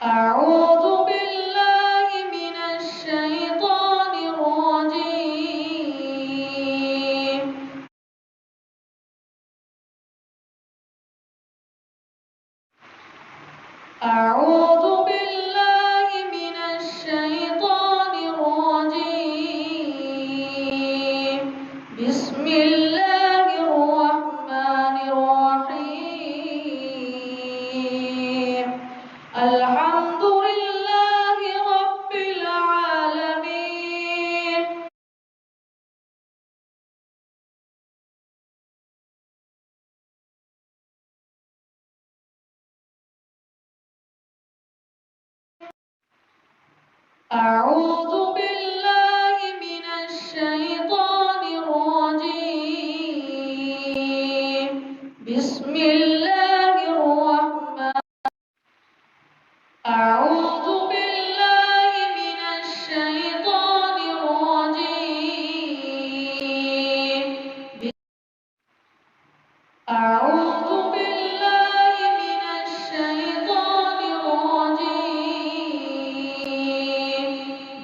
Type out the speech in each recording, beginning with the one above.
أعوذ بالله من الشيطان الرجيم. أعوذ بالله من الشيطان الرجيم. بسم الله الرحمن الرحيم. الحمد لله رب العالمين. أعوذ بالله من الشيطان الرجيم. بسم الله الرحمن. أعوذ بالله من الشيطان الرجيم. أعوذ بالله من الشيطان الرجيم.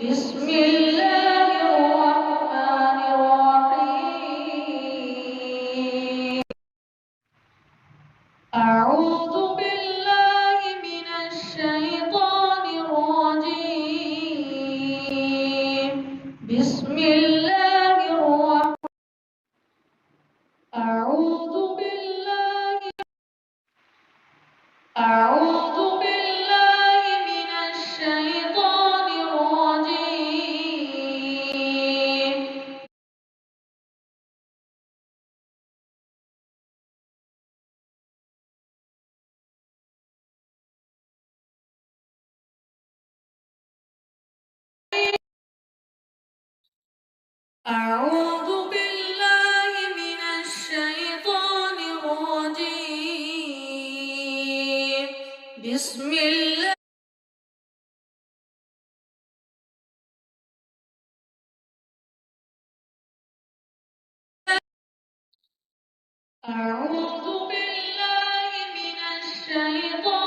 بسم الله الرحمن الرحيم. أعوذ بالله من الشيطان الرجيم. بسم الله الرحمن. أعوذ بالله أعوذ بالله من الشيطان الرجيم. أعوذ بالله من الشيطان الرجيم. بسم الله. أعوذ بالله من الشيطان